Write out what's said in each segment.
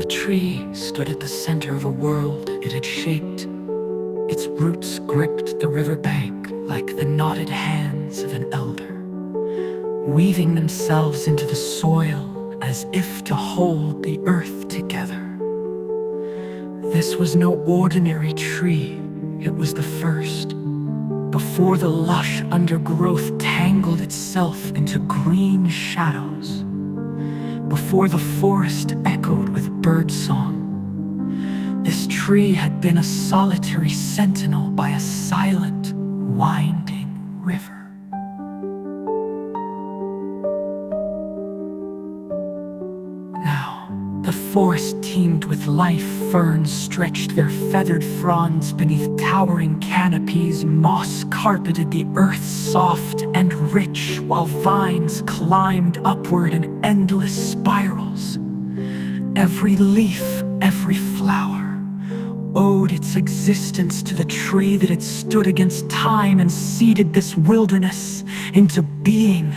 The tree stood at the center of a world it had shaped. Its roots gripped the riverbank like the knotted hands of an elder, weaving themselves into the soil as if to hold the earth together. This was no ordinary tree, it was the first. Before the lush undergrowth tangled itself into green shadows, before the forest echoed with birdsong, this tree had been a solitary sentinel by a silent, winding river. Now, the forest teemed with life. Ferns stretched their feathered fronds beneath towering canopies. Moss carpeted the earth soft and rich, while vines climbed upward in endless spirals. Every leaf, every flower owed its existence to the tree that had stood against time and seeded this wilderness into being.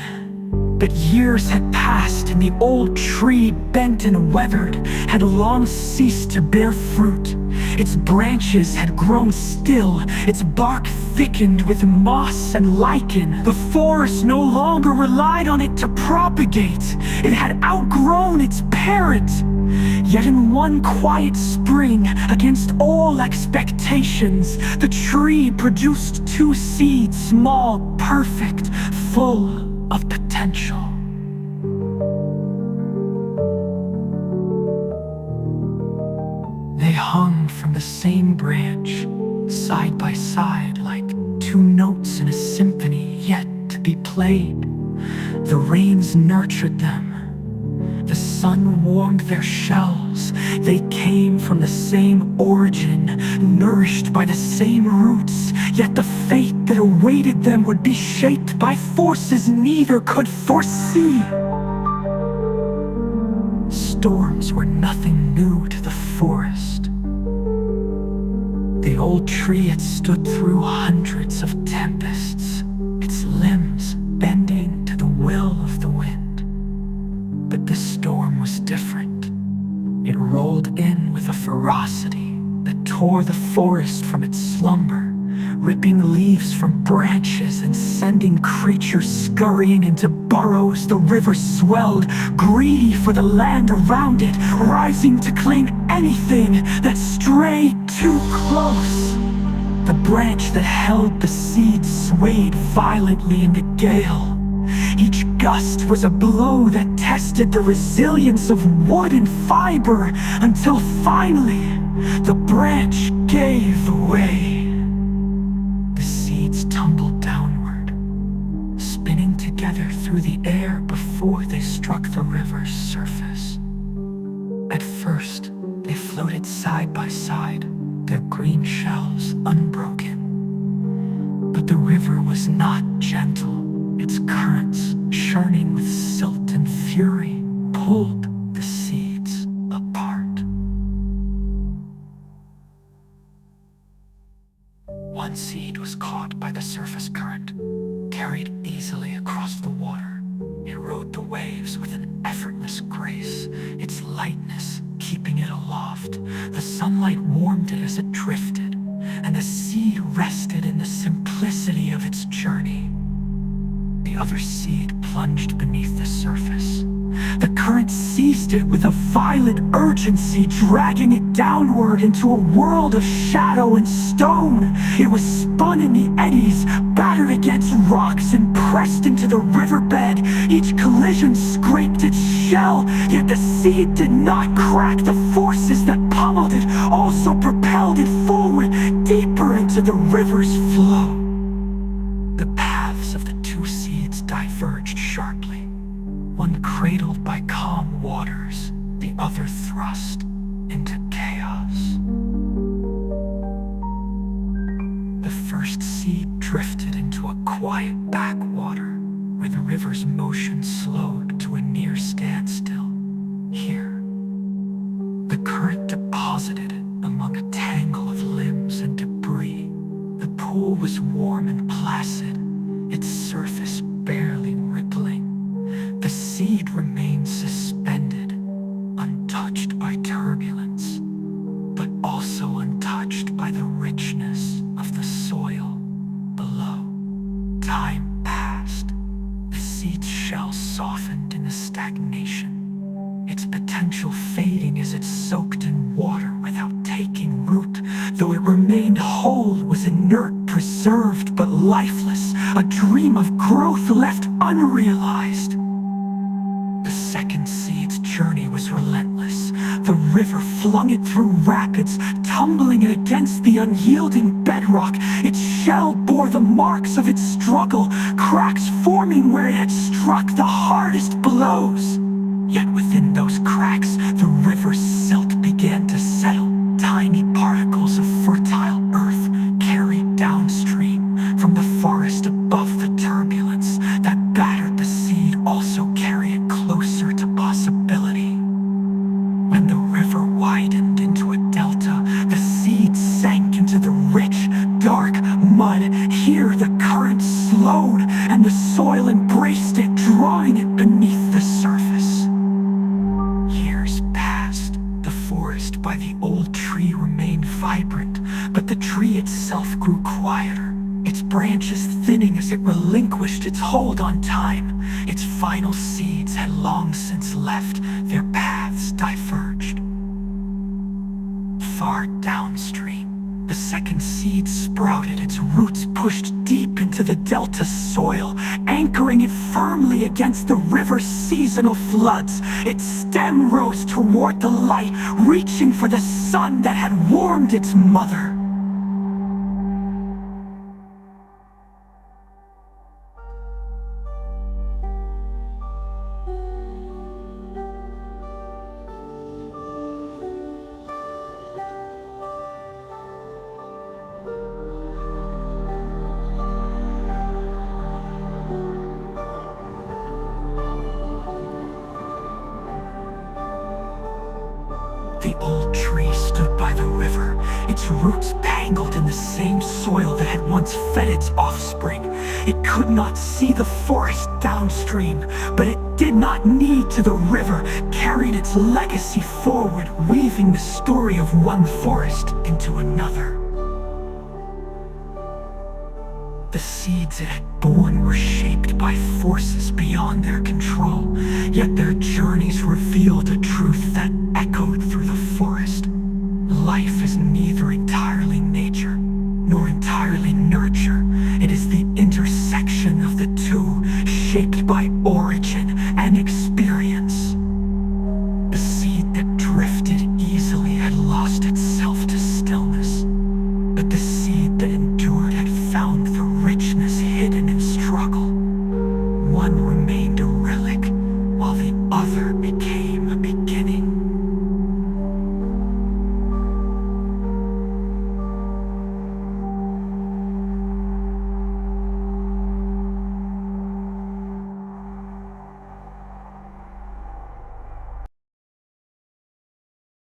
But years had passed, and the old tree, bent and weathered, had long ceased to bear fruit. Its branches had grown still, its bark thickened with moss and lichen. The forest no longer relied on it to propagate. It had outgrown its parent. Yet in one quiet spring, against all expectations, the tree produced 2 seeds, small, perfect, full of potential. They hung from the same branch, side by side, like 2 notes in a symphony yet to be played. The rains nurtured them. The sun warmed their shells. They came from the same origin, nourished by the same roots, yet the fate that awaited them would be shaped by forces neither could foresee. Storms were nothing new to the forest. The old tree had stood through hundreds of tempests, its limbs bending to the will of the wind. But this storm was different. It rolled in with a ferocity that tore the forest from its slumber, ripping leaves from branches and sending creatures scurrying into burrows. The river swelled, greedy for the land around it, rising to claim anything that strayed too close. The branch that held the seed swayed violently in the gale. Each gust was a blow that tested the resilience of wood and fiber, until finally the branch gave way. The seeds tumbled downward, spinning together through the air before they struck the river's surface. At first, they floated side by side, their green shells unbroken. But the river was not gentle. Its currents, churning with silt and fury, pulled the seeds apart. One seed was caught by the surface current, carried easily across the water. It rode the waves with an effortless grace, its lightness keeping it aloft. The sunlight warmed it as it drifted, and the seed rested in the simplicity of its journey. The other seed plunged beneath the surface. The current seized it with a violent urgency, dragging it downward into a world of shadow and stone. It was spun in the eddies, battered against rocks and pressed into the riverbed. Each collision scraped its shell, yet the seed did not crack. The forces that pummeled it also propelled it forward, deeper into the river's flow. The paths of the 2 seeds diverged sharply, one cradled by calm waters, the other thrust into chaos. The first seed drifted into a quiet backwater, where the river's motion slowed to a near standstill. Here, the current deposited among a tangle of limbs and debris. The pool was warm and placid, its surface barely rippling. The seed remained suspended, untouched by turbulence. seed's shell softened into stagnation, its potential fading as it soaked in water without taking root. Though it remained whole, it was inert, preserved but lifeless, a dream of growth left unrealized. The second seed's journey was relentless. The river flung it through rapids, tumbling it against the unyielding bedrock. Its shell bore the marks of its struggle, cracks forming where it had struck the hardest blows. Yet within those cracks, the river's silt began to settle. Tiny particles of fertile earth carried downstream from the forest above. The turbulence that battered the seed also carried it closer to possibility. When the river widened into a delta, the seed sank into the rich, dark mud. Here the current slowed, and the soil embraced it, drawing it beneath the surface. Years passed. The forest by the old tree remained vibrant, but the tree itself grew quieter, its branches thinning as it relinquished its hold on time. Its final seeds had long since left, their paths diverged. Far downstream, the second seed sprouted, its roots pushed deep into the delta soil, anchoring it firmly against the river's seasonal floods. Its stem rose toward the light, reaching for the sun that had warmed its mother. The old tree stood by the river, its roots tangled in the same soil that had once fed its offspring. It could not see the forest downstream, but it did not need to. The river carried its legacy forward, weaving the story of one forest into another. The seeds it had borne were shaped by forces beyond their control, yet their journeys revealed a truth that echoed through the forest. Life is neither entirely nature nor entirely nurture. It is the intersection of the two, shaped by origin and experience. The seed that drifted easily had lost itself to stillness, but the seed that endured had found the richness hidden in struggle. One remained a relic, while the other became